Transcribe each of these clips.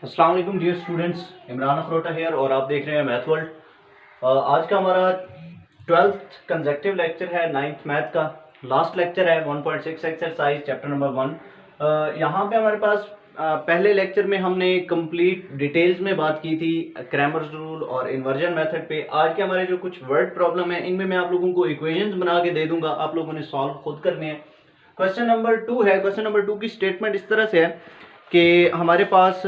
अस्सलाम वालेकुम dear students, Imran अखरोटा hair और आप देख रहे हैं मैथ वर्ल्ड। आज का हमारा 12th कंसेक्टिव लेक्चर है 9th मैथ का। लास्ट लेक्चर है 1.6 एक्सरसाइज चैप्टर नंबर 1। यहाँ पे हमारे पास पहले लेक्चर में हमने कंप्लीट डिटेल्स में बात की थी क्रैमर्स रूल और इन्वर्जन मेथड पे। आज के हमारे जो कुछ वर्ड प्रॉब्लम है इनमें मैं आप लोगों को इक्वेशंस बना के दे दूंगा, आप लोगों ने सॉल्व खुद करने हैं। क्वेश्चन नंबर 2 है। क्वेश्चन नंबर 2 की स्टेटमेंट इस तरह से है कि हमारे पास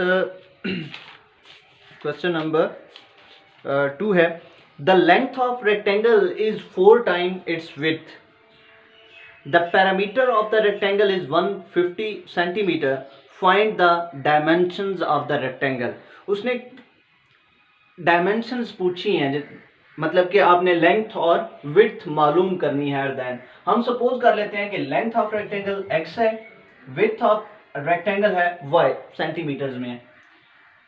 क्वेश्चन नंबर 2 है, the length of rectangle is 4 time it's width, the parameter of the rectangle is 150 centimetre, find the dimensions of the rectangle. उसने डायमेंशंस पूछी हैं, मतलब कि आपने लेंथ और विड्थ मालूम करनी है। देन हम सपोज कर लेते हैं कि लेंथ ऑफ रेक्टेंगल x है, विड्थ ऑफ रेक्टेंगल है y सेंटीमीटर्स में है।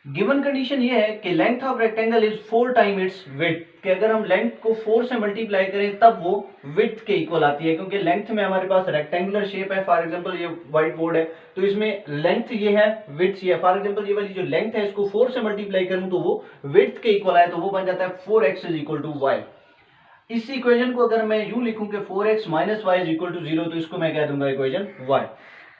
गिवन कंडीशन ये है कि length of rectangle is 4 time it's width, कि अगर हम लेंथ को 4 से मल्टीप्लाई करें तब वो विड्थ के इक्वल आती है, क्योंकि लेंथ में हमारे पास रेक्टेंगुलर शेप है। फॉर एग्जांपल ये व्हाइट बोर्ड है तो इसमें लेंथ ये है, विड्थ ये है। फॉर एग्जांपल ये वाली जो लेंथ है इसको 4 से मल्टीप्लाई करूं तो वो विड्थ के इक्वल आए, तो वो बन जाता है 4x is equal to y। इस इक्वेशन को अगर मैं यूं लिखूं कि 4x minus y is equal to 0, तो इसको मैं कह दूंगा इक्वेशन y।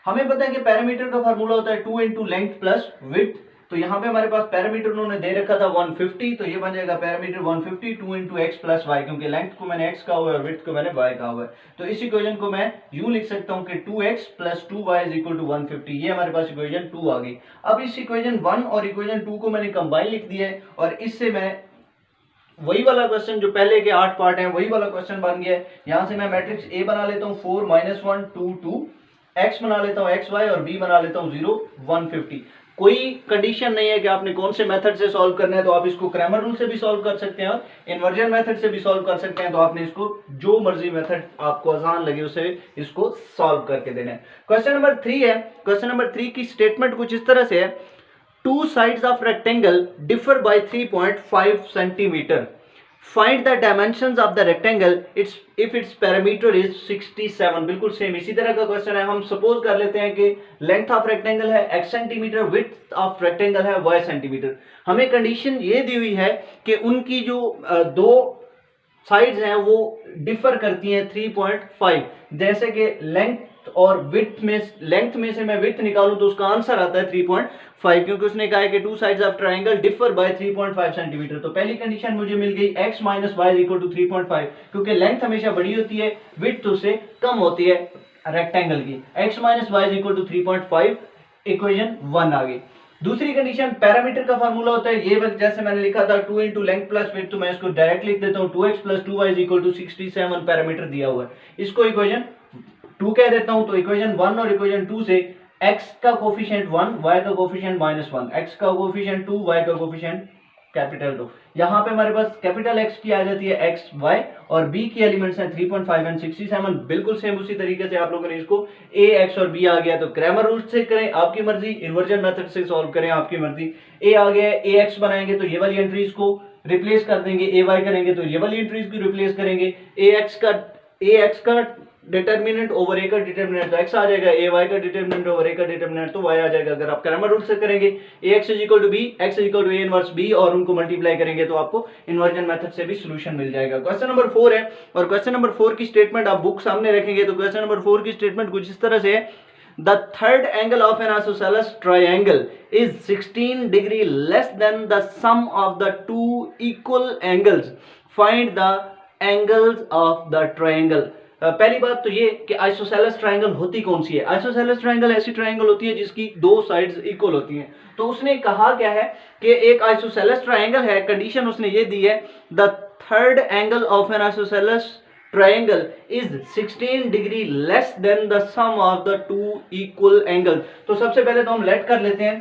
हमें पता है कि पैरामीटर का फार्मूला होता है 2 इंटू लेंथ प्लस विड्थ, तो यहाँ पे हमारे पास पैरामीटर उन्होंने दे रखा था 150, तो ये बन जाएगा parameter 150 2 into x plus y, क्योंकि लेंथ को मैंने x कहा हुआ है और विड्थ को मैंने y कहा हुआ है। तो इस इक्वेशन को मैं यूं लिख सकता हूं कि 2x plus 2y is equal to 150। ये हमारे पास इक्वेशन 2 आ गई। अब इस इक्वेशन 1 और इक्वेशन 2 को मैंने कंबाइन लिख दिया है और इससे मैं वही वाला क्वेश्चन जो पहले के 8 पार्ट हैं वही वाला क्वेश्चन बन गया है। यहां से मैं मैट्रिक्स A बना लेता हूं 4 -1 2 2, x बना लेता हूं xy और b बना लेता हूं 0 150। कोई कंडीशन नहीं है कि आपने कौन से मेथड से सॉल्व करना है, तो आप इसको क्रैमर रूल से भी सॉल्व कर सकते हैं और इन्वर्जन मेथड से भी सॉल्व कर सकते हैं। तो आपने इसको जो मर्जी मेथड आपको आसान लगे उसे इसको सॉल्व करके देना है। क्वेश्चन नंबर 3 है। क्वेश्चन नंबर 3 की स्टेटमेंट कुछ इस तरह से है, to sides of rectangle differ by 3.5 centimetre, find the dimensions of the rectangle it's if it's parameter is 67। बिल्कुल सेम इसी तरह का क्वेश्चन है। हम सपोज कर लेते हैं कि लेंथ ऑफ रेक्टेंगल है x centimetre, width of rectangle है y सेंटीमीटर। हमें कंडीशन ये दी हुई है कि उनकी जो दो साइड्स हैं वो डिफर करती हैं 3.5। जैसे कि लेंथ और विड्थ में, लेंथ में से मैं विड्थ निकालूं तो उसका आंसर आता है 3.5, क्योंकि उसने कहा है कि two sides of triangle differ by 3.5 centimetre. तो पहली कंडीशन मुझे मिल गई x minus y is equal to 3.5, क्योंकि लेंथ हमेशा बड़ी होती है, विड्थ उससे कम होती है रेक्टेंगल की। x minus y is equal to 3.5, equation 1 आ गई। दूसरी कंडीशन पैरामीटर का फार्मूला होता है ये, जैसे मैंने लिखा था 2 इंटू लेंथ प्लस विड्थ, तो मैं इसको डायरेक्ट लिख देता हूं 2x plus 2y is equal to 67 parameter दिया हुआ है, इसको इक्वेशन 2 कह देता हूं। तो इक्वेशन 1 और इक्वेशन 2 से x का कोफिशिएंट 1, y का कोफिशिएंट -1, x का कोफिशिएंट 2, y का कोफिशिएंट कैपिटल 2। यहाँ पे हमारे पास कैपिटल X की आ जाती है x y और b की एलिमेंट्स हैं 3.5 एंड 67। बिल्कुल सेम उसी तरीके से आप लोगों ने इसको a x और b आ गया तो क्रैमर रूल से करें आपकी मर्जी, इन्वर्जन मेथड से सॉल्व करें आपकी मर्जी। a आ गया है, ax बनाएंगे तो ये वाली एंट्रीज को रिप्लेस कर देंगे, ay करेंगे तो ये वाली एंट्रीज को रिप्लेस करेंगे। ax का डिटर्मिनेंट ओवर a का डिटर्मिनेंट तो x आ जाएगा, ay का डिटर्मिनेंट ओवर a का डिटर्मिनेंट तो y आ जाएगा। अगर आप क्रैमर रूल से करेंगे ax is equal to b, x is equal to a inverse b और उनको मल्टीप्लाई करेंगे तो आपको इन्वर्जन मेथड से भी सॉल्यूशन मिल जाएगा। क्वेश्चन नंबर 4 है और क्वेश्चन नंबर 4 की स्टेटमेंट आप बुक सामने रखेंगे तो क्वेश्चन नंबर 4 की स्टेटमेंट कुछ इस तरह से है, the third angle of an isosceles triangle is 16 degree less than the sum of the two equal angles, find the angles of the triangle। पहली बात तो ये कि आइसोसेलेस ट्रायंगल होती कौन सी है। आइसोसेलेस ट्रायंगल ऐसी ट्रायंगल होती है जिसकी दो साइड्स इक्वल होती हैं। तो उसने कहा क्या है कि एक आइसोसेलेस ट्रायंगल है, कंडीशन उसने ये दी है, the third angle of N isosceles triangle is 16 degree less than the sum of the two equal angles। तो सबसे पहले तो हम लेट कर लेते हैं,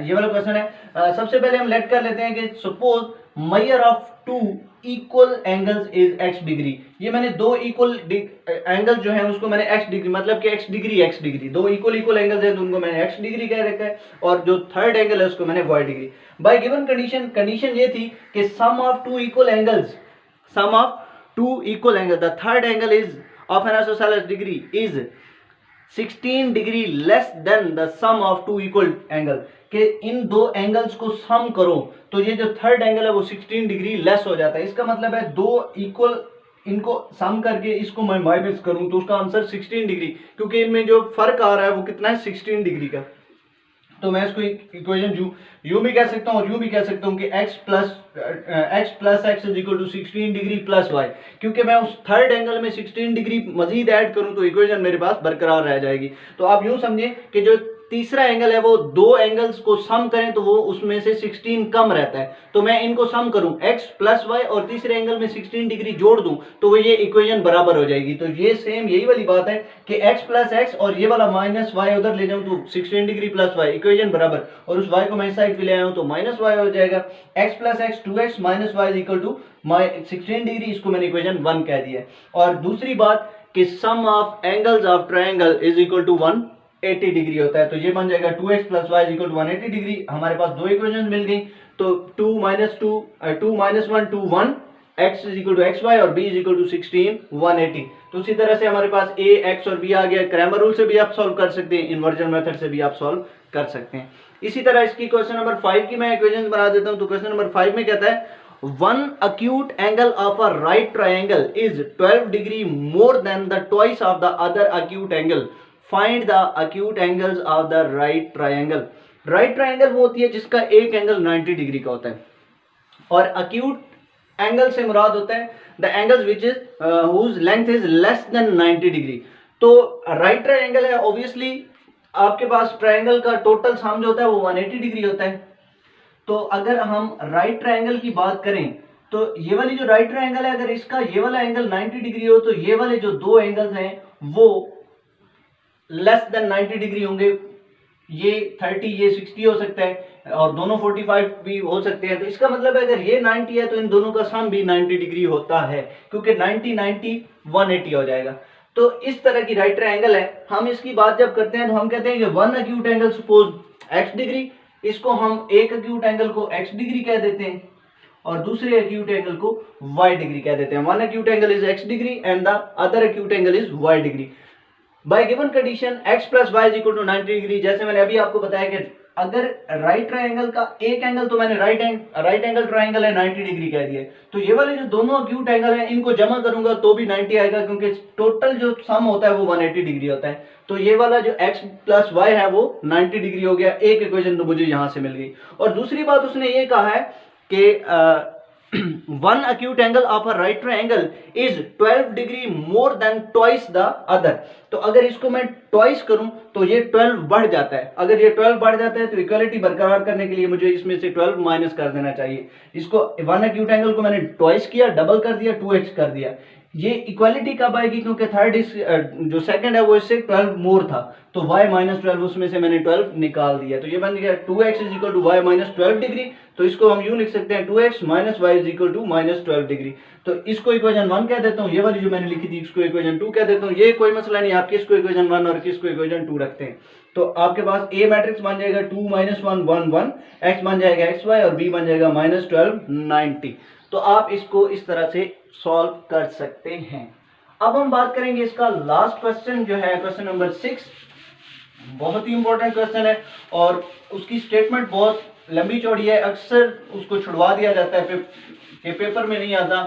ये वाला क्वेश्चन है। सबसे पहले हम लेट कर लेते हैं कि suppose measure of two equal angles is x degree. ये मैंने दो इक्वल एंगल जो है उसको मैंने x डिग्री, मतलब कि x डिग्री, दो इक्वल एंगल्स हैं तो उनको मैंने x डिग्री कह रखा है और जो थर्ड एंगल है उसको मैंने y degree. By given condition ये थी कि sum of two equal angles, sum of two equal angles, the third angle is of an isosceles degree is 16 degree less than the sum of two equal angle, कि इन दो angles को सम करो तो ये जो थर्ड एंगल है वो 16 डिग्री लेस हो जाता है। इसका मतलब है दो इक्वल, इनको सम करके इसको मैं माइनस करूं तो उसका आंसर 16 डिग्री, क्योंकि इनमें जो फर्क आ रहा है वो कितना है 16 डिग्री का। तो मैं इसको इक्वेशन यू भी कह सकता हूँ और यू भी कह सकता हूँ कि x plus x is equal to 16 degree plus y, क्योंकि मैं उस थर्ड एंगल में 16 डिग्री मजीद ऐड करूं तो इक्वेशन मेरे पास बरकरार रह जाएगी। तो आप यूं समझें कि जो तीसरा एंगल है वो दो एंगल्स को सम करें तो वो उसमें से 16 कम रहता है, तो मैं इनको सम करूं x प्लस वाई और तीसरे एंगल में 16 डिग्री जोड़ दूं तो वो ये इक्वेशन बराबर हो जाएगी। तो ये सेम यही वाली बात है कि x प्लस एक्स और ये वाला माइनस वाई उधर ले जाऊं तो 16 डिग्री प्लस वाई इक्वेशन बराबर, और उस y को मैं इस साइड पे ले आया हूं तो माइनस वाई हो जाएगा। x plus x 2x minus y is equal to 16 degree, इसको मैंने इक्वेशन 1 कह दिया। और दूसरी बात कि sum of angles of triangle is equal to 180 degree होता है, तो ये बन जाएगा 2x plus Y equal to 180 degree. हमारे पास दो इक्वेशन मिल गई, तो 2 minus 1 2 1 x is equal to X Y और b इज इक्वल टू 16 180। तो उसी तरह से हमारे पास a x और b आ गया। क्रैमर रूल से भी आप सॉल्व कर सकते हैं, इन्वर्जन मेथड से भी आप सॉल्व कर सकते हैं। इसी तरह इसकी क्वेश्चन नंबर 5 की मैं इक्वेशन बना देता हूं। तो क्वेश्चन नंबर 5 में कहता है one acute angle of a right triangle is 12 degree more than the twice of the other acute angle. Find the acute angles of the right triangle. Right triangle वो होती है जिसका एक एंगल 90 डिग्री का होता है, और acute एंगल से मुराद होता है the angles which is whose length is less than 90 degree. तो right triangle है, obviously आपके पास ट्रायंगल का टोटल सम जो होता है वो 180 डिग्री होता है। तो अगर हम राइट ट्रायंगल की बात करें तो ये वाली जो राइट ट्रायंगल है, अगर इसका ये वाला एंगल 90 डिग्री हो तो ये वाले जो दो एंगल्स हैं वो लेस देन 90 डिग्री होंगे। ये 30 ये 60 हो सकता है और दोनों 45 भी हो सकते हैं। तो इसका मतलब है अगर ये 90 है तो इन दोनों का सम भी 90 डिग्री होता है, क्योंकि 90 90 180 हो जाएगा। तो इस तरह की राइट ट्रायंगल है। हम इसकी बात जब करते हैं तो हम कहते हैं कि one acute angle suppose x degree, इसको हम एक एक्यूट एंगल को x डिग्री कह देते हैं और दूसरे एक्यूट एंगल को y डिग्री कह देते हैं। One acute angle is x degree and the other acute angle is y degree. By given condition x plus y is equal to 90 degree, जैसे मैंने अभी आपको बताया कि अगर राइट ट्रायंगल का एक एंगल, तो मैंने राइट एंगल ट्रायंगल है 90 डिग्री कह दिया, तो ये वाले जो दोनों एक्यूट एंगल हैं इनको जमा करूंगा तो भी 90 आएगा, क्योंकि टोटल जो सम होता है वो 180 डिग्री होता है। तो ये वाला जो x प्लस वाई है वो 90 डिग्री हो गया। एक इक्वेशन तो मुझे यहां से मिल गई। और दूसरी बात उसने ये कहा है कि one acute angle of a right triangle is 12 degree more than twice the other। तो अगर इसको मैं twice करूं तो ये 12 बढ़ जाता है। अगर ये 12 बढ़ जाता है तो इक्वालिटी बरकरार करने के लिए मुझे इसमें से 12 माइनस कर देना चाहिए। इसको वन acute angle को मैंने twice किया, डबल कर दिया, 2x कर दिया। ये इक्वालिटी कब आएगी, क्योंकि थर्ड इस जो सेकंड है वो इससे 12 मोर था, तो y माइनस 12 उसमें से मैंने 12 निकाल दिया। तो ये बन गया 2x is equal to y minus 12 degree. तो इसको हम यूं लिख सकते हैं 2x minus y is equal to minus 12 degree. तो इसको इक्वेशन 1 कह देता हूँ, ये वाली जो मैंने लिखी थी इसको इक्वेशन 2 कह देता हूँ। ये कोई मसला नहीं, आप किसको इक्वेशन 1 और किसको इक्वेशन 2 रखते हैं। तो आपके पास A मैट्रिक्स बन जाएगा 2 माइनस 1 1 1, x बन जाएगा xy और b बन जाएगा माइनस 12 90। तो आप इसको इस तरह से सॉल्व कर सकते हैं। अब हम बात करेंगे इसका लास्ट क्वेश्चन जो है क्वेश्चन नंबर 6। बहुत ही इंपॉर्टेंट क्वेश्चन है और उसकी स्टेटमेंट बहुत लंबी चौड़ी है, अक्सर उसको छुड़वा दिया जाता है कि पेपर में नहीं आता।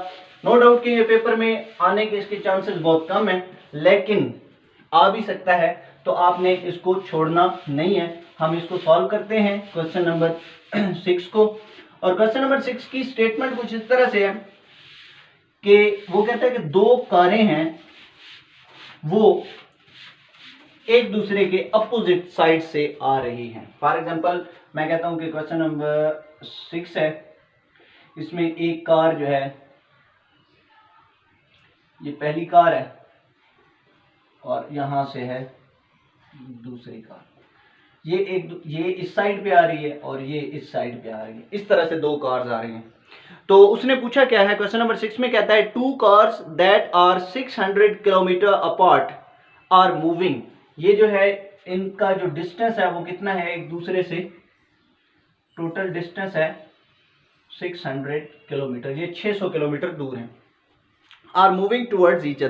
नो डाउट कि ये पेपर में आने के इसके चांसेस बहुत कम है, लेकिन आ भी सकता है, तो आपने इसको छोड़ना नहीं है। हम इसको सॉल्व करते हैं क्वेश्चन नंबर 6 को। और क्वेश्चन नंबर 6 की स्टेटमेंट कुछ इस तरह से है कि वो कहता है कि दो कारें हैं, वो एक दूसरे के अपोजिट साइड से आ रही हैं। फॉर एग्जांपल मैं कहता हूं कि क्वेश्चन नंबर 6 है, इसमें एक कार जो है, ये पहली कार है और यहां से है दूसरी कार। ये इस साइड पे आ रही है और ये इस साइड पे आ रही है। इस तरह से दो कार्स आ रही हैं। तो उसने पूछा क्या है, क्वेश्चन नंबर 6 में कहता है two cars that are 600 kilometre apart are moving. ये जो है इनका जो डिस्टेंस है वो कितना है एक दूसरे से, टोटल डिस्टेंस है 600 किलोमीटर, ये 600 किलोमीटर दूर है। are moving towards each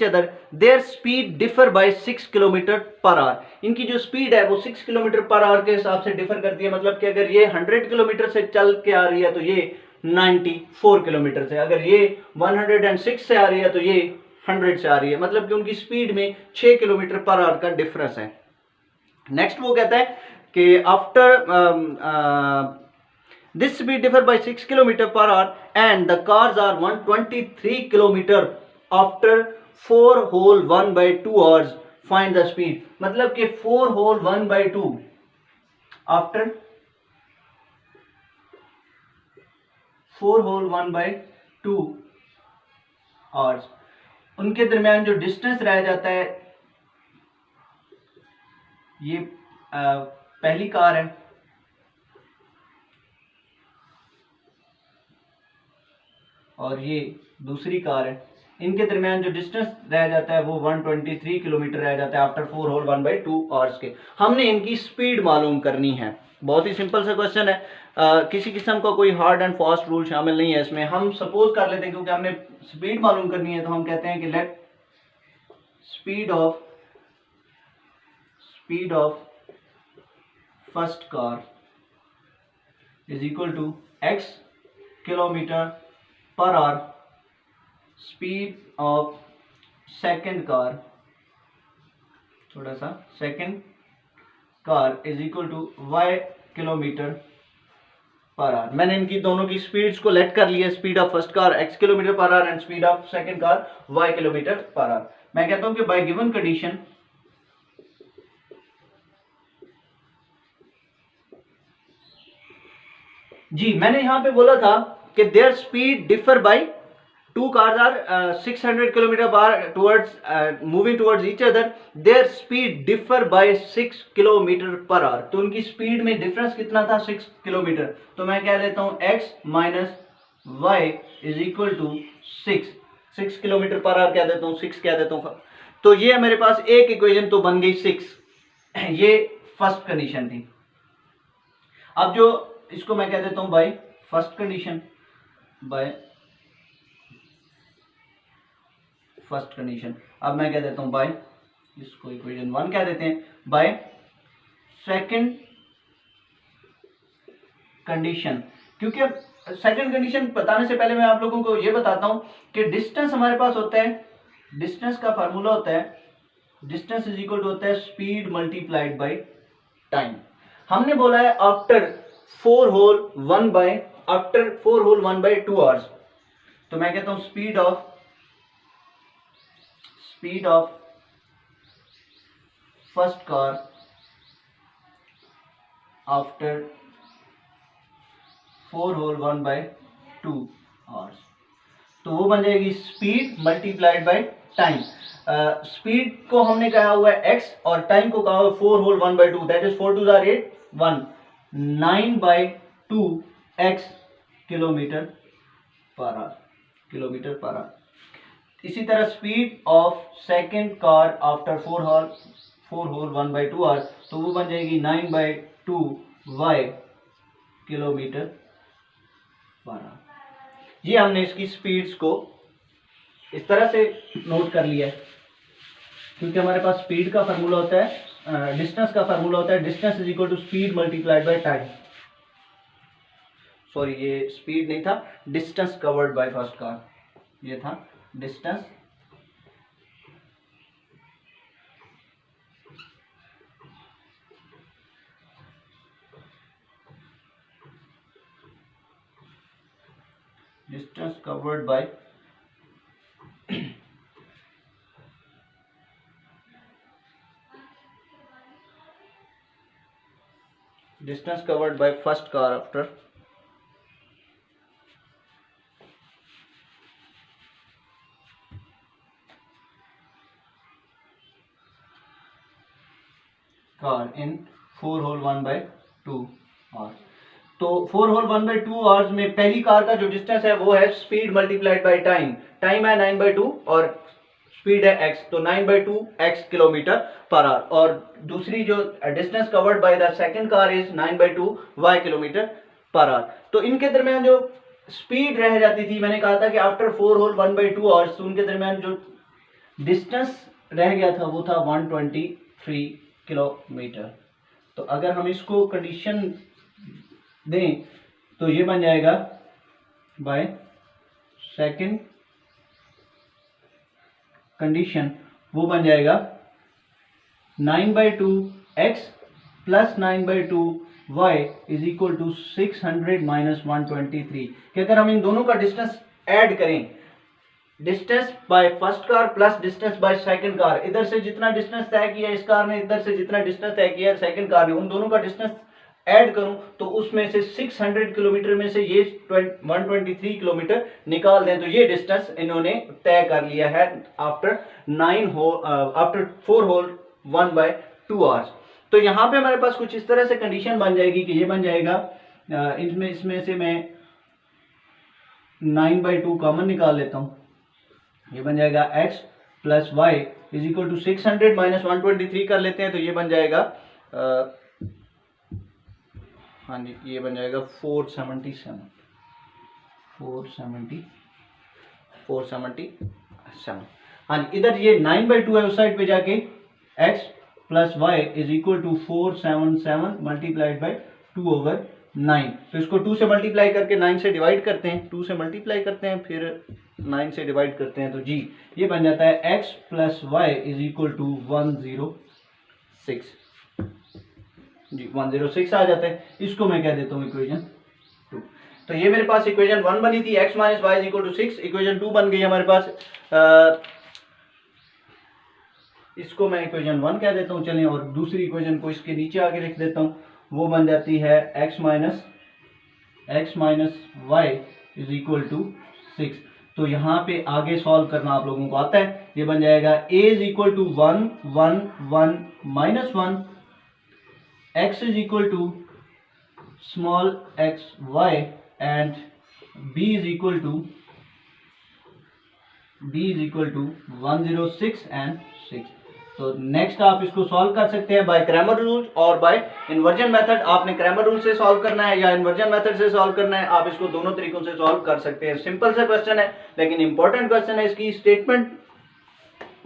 other, their speed differ by 6 kilometre per our. इनकी जो स्पीड है वो 6 किलोमीटर पर आवर के हिसाब से डिफर करती है। मतलब कि अगर ये 100 किलोमीटर से चल के आ रही है तो ये 94 किलोमीटर से, अगर ये 106 से आ रही है तो ये 100 से आ रही है। मतलब कि उनकी स्पीड में 6 किलोमीटर पर आवर का डिफरेंस है। नेक्स्ट वो कहता है कि after this speed differ by 6 km per hour and the cars are 123 km after 4 whole 1 by 2 hours, find the speed। मतलब कि 4 whole 1 by 2 after 4 whole 1 by 2 hours उनके दरमियान जो डिस्टेंस रह जाता है, ये पहली कार है और ये दूसरी कार है, इनके दरमियान जो डिस्टेंस रह जाता है वो 123 किलोमीटर रह जाता है आफ्टर 4 होल 1 बाई 2 आवर्स के। हमने इनकी स्पीड मालूम करनी है। बहुत ही सिंपल सा क्वेश्चन है, किसी किस्म का कोई हार्ड एंड फास्ट रूल शामिल नहीं है इसमें। हम सपोज कर लेते हैं क्योंकि हमने स्पीड मालूम करनी है तो हम कहते हैं कि let speed of first car is equal to x kilometre per hour, speed of second car, थोड़ा सा second car is equal to y kilometre per hour. मैंने इनकी दोनों की स्पीड्स को लेट कर लिया, speed of first car x kilometre per hour and speed of second car y kilometre per hour. मैं कहता हूं कि बाय गिवन कंडीशन जी, मैंने यहां पे बोला था कि their speed differ by, two cars are 600 kilometre पर towards moving towards each other, their speed differ by 6 kilometre per hour. तो उनकी स्पीड में डिफरेंस कितना था? 6 किलोमीटर। तो मैं कह लेता हूं x minus y is equal to 6 kilometre per hour कह देता हूं, 6 कह देता हूं। तो ये मेरे पास एक इक्वेशन तो बन गई 6। ये फर्स्ट कंडीशन थी। अब जो इसको मैं कह देता हूं बाय फर्स्ट कंडीशन, अब मैं कह देता हूं बाय, इसको इक्वेशन 1 कह देते हैं, बाय सेकंड कंडीशन। क्योंकि अब सेकंड कंडीशन बताने से पहले मैं आप लोगों को यह बताता हूं कि डिस्टेंस हमारे पास होता है, डिस्टेंस का फार्मूला होता है, डिस्टेंस इज इक्वल टू होता है स्पीड मल्टीप्लाइड बाय टाइम। हमने बोला है आफ्टर 4 होल 1 बाय 2 आवर्स। तो मैं कहता हूं speed of first car after 4 whole 1 by 2 hours, तो वो बन जाएगी speed multiplied by time. Speed को हमने कहा हुआ है x और टाइम को कहा हुआ है 4 whole 1 by 2, that is 4 2 8 1 9 by 2 x kilometre per hour. इसी तरह speed of second car after 4 whole 1 by 2 hour, तो वो बन जाएगी 9 by 2 y kilometre per hour. ये हमने इसकी स्पीड्स को इस तरह से नोट कर लिया है क्योंकि हमारे पास स्पीड का फार्मूला होता है, डिस्टेंस का फार्मूला होता है, distance is equal to speed multiplied by time. Sorry, ये स्पीड नहीं था, distance covered by first car, ये था distance covered by distance covered by first car after car in 4 whole 1 by 2 hours. तो 4 whole 1 by 2 hours में पहली car का जो डिस्टेंस है वो है speed multiplied by time. Time है 9 बाय 2 और स्पीड है x, तो 9 by 2 x kilometre per hour. और दूसरी जो distance covered by the second car is 9 by 2 y kilometre per hour. तो इनके दरमियान जो स्पीड रह जाती थी, मैंने कहा था कि आफ्टर 4 होल 1/2 आवर्स, तो उनके दरमियान जो डिस्टेंस रह गया था वो था 123 किलोमीटर। तो अगर हम इसको कंडीशन दें तो ये बन जाएगा बाय सेकंड कंडीशन, वो बन जाएगा 9/2 x plus 9/2 y is equal to 600 minus 123। कि अगर हम इन दोनों का डिस्टेंस ऐड करें, distance by first car plus distance by second car, इधर से जितना डिस्टेंस तय किया इस कार ने, इधर से जितना डिस्टेंस तय किया सेकंड कार ने, उन दोनों का डिस्टेंस ऐड करूं तो उसमें से 600 किलोमीटर में से ये 123 किलोमीटर निकाल दें, तो ये डिस्टेंस इन्होंने तय कर लिया है आफ्टर 4 होल 1/2 आवर्स। तो यहाँ पे हमारे पास कुछ इस तरह से कंडीशन बन जाएगी कि ये बन जाएगा, इसमें से मैं 9/2 कॉमन निकाल लेता हूँ, ये बन जाएगा x plus y is equal to 600 minus 123 कर लेते हैं, तो ये बन जाएगा हाँ जी, ये बन जाएगा 477। हाँ जी, इधर ये 9/2 है, उस साइड पे जाके x plus y is equal to 477 multiplied by 2/9। तो इसको 2 से मल्टीप्लाई करके 9 से डिवाइड करते हैं, 2 से मल्टीप्लाई करते हैं फिर 9 से डिवाइड करते हैं, तो जी ये बन जाता है x plus y is equal to 106 जी, 106 आ जाता है। इसको मैं कह देता हूँ इक्वेशन 2। तो ये मेरे पास इक्वेशन 1 बनी थी, x minus y is equal to 6। Equation 2 बन गई हमारे पास, इसको मैं इक्वेशन 1 कह देता हूँ। चलिए, और दूसरी इक्वेशन को इसके नीचे आके लिख देता हूँ, वो बन जाती है x minus y is equal to 6। तो यहाँ पे आगे सॉल्व करना आप लोगों को आता है, ये बन जाएगा a is equal to 1 1 1 minus 1, x is equal to small x y and b is equal to 106 and 6। तो नेक्स्ट आप इसको सॉल्व कर सकते हैं बाय क्रैमर रूल और बाय इन्वर्जन मेथड। आपने क्रैमर रूल से सॉल्व करना है या इन्वर्जन मेथड से सॉल्व करना है, आप इसको दोनों तरीकों से सॉल्व कर सकते हैं। सिंपल सा क्वेश्चन है लेकिन इंपॉर्टेंट क्वेश्चन है, इसकी स्टेटमेंट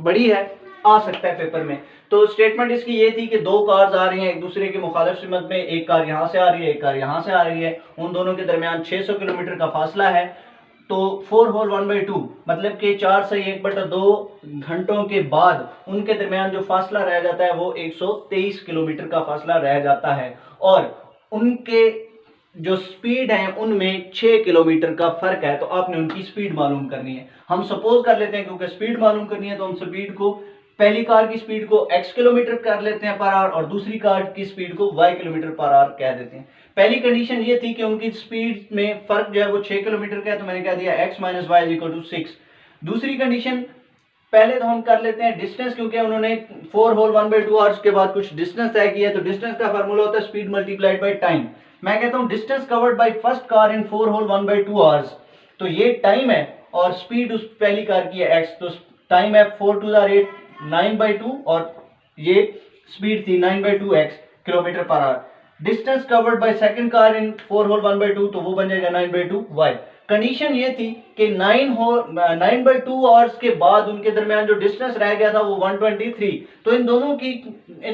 बड़ी है, आ सकता है पेपर में। तो स्टेटमेंट इसकी ये थी कि दो कार्स आ रही हैं एक दूसरे के मुखालिफ सिमत में, एक कार यहाँ से आ रही है, एक कार यहाँ से आ रही है, उन दोनों के दरमियान 600 किलोमीटर का फासला है। तो 4 होल 1/2 मतलब कि 4 से 1/2 घंटों के बाद उनके दरमियान जो फासला रह जाता है वो 123 किलोमीटर का फासला रह जाता है, और उनके जो स्पीड है उनमें 6 किलोमीटर का फर्क है। तो आपने उनकी स्पीड मालूम करनी है। हम सपोज कर लेते हैं क्योंकि स्पीड मालूम करनी है तो हम स्पीड को, पहली कार की स्पीड को x किलोमीटर कर लेते हैं पर आवर और दूसरी कार की स्पीड को y किलोमीटर पर आवर कह देते हैं। पहली कंडीशन ये थी कि उनकी स्पीड में फर्क जो है वो 6 किलोमीटर का है, तो मैंने कह दिया x minus y is equal to 6। दूसरी कंडीशन, पहले तो हम कर लेते हैं डिस्टेंस, क्योंकि उन्होंने 4 होल 1/2 आवर्स के बाद कुछ डिस्टेंस तय किया है, तो डिस्टेंस का फार्मूला होता है स्पीड मल्टीप्लाइड बाय टाइम। मैं कहता हूं distance covered by first car in 4 whole 1/2 hours, तो ये टाइम है और स्पीड उस पहली कार की है x, तो टाइम है 4 to the 8 9/2 और ये स्पीड थी 9/2 x kilometre per hour. Distance covered by second car in 4 whole 1/2, तो वो बन जाएगा 9/2 y। कंडीशन ये थी कि 9/2 आवर्स के बाद उनके दरमियान जो डिस्टेंस रह गया था वो 123। तो इन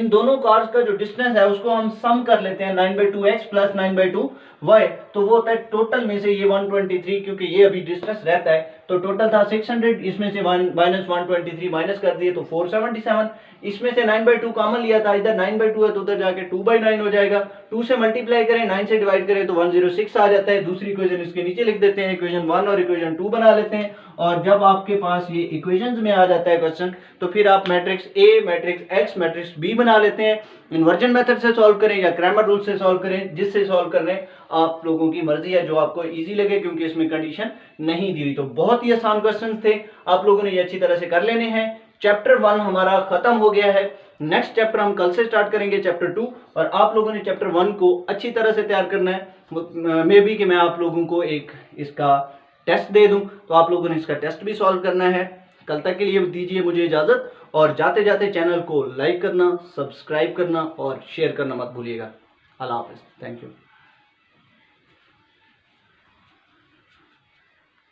दोनों कार्स का जो डिस्टेंस है उसको हम सम कर लेते हैं 9/2 x प्लस 9/2 y, तो वो होता है टोटल में से ये 123, क्योंकि ये अभी डिस्टेंस रहता है। तो टोटल था 600, इसमें से माइनस 123 माइनस कर दिए तो 477, इसमें से 9/2 कॉमन लिया था, इधर 9/2 है तो उधर जाके 2/9 हो जाएगा, 2 से मल्टीप्लाई करें 9 से डिवाइड करें तो 106 आ जाता है। दूसरी इक्वेशन इसके नीचे लिख देते हैं, इक्वेशन 1 और इक्वेशन 2 बना लेते हैं, और जब आपके पास ये इक्वेशंस में आ जाता है क्वेश्चन तो फिर आप matrix A, matrix X, matrix B बना लेते हैं। इन्वर्जन मेथड से सॉल्व करें या क्रैमर रूल से सॉल्व करें, जिससे सॉल्व कर रहे हैं आप लोगों की मर्जी है, जो आपको इजी लगे, क्योंकि इसमें कंडीशन नहीं दी हुई। तो बहुत ही आसान क्वेश्चन थे, आप लोगों ने ये अच्छी तरह से कर लेने हैं। चैप्टर 1 हमारा खत्म हो गया है, नेक्स्ट चैप्टर हम कल से स्टार्ट करेंगे चैप्टर 2, और आप लोगों ने चैप्टर 1 को अच्छी तरह से तैयार करना है। मे बी कि मैं आप लोगों को एक इसका टेस्ट दे दूं, तो आप लोगों ने इसका टेस्ट भी सॉल्व करना है। कल तक के लिए दीजिए मुझे इजाजत, और जाते जाते चैनल को लाइक करना, सब्सक्राइब करना और शेयर करना मत भूलिएगा। अल्लाह हाफिज़, थैंक यू।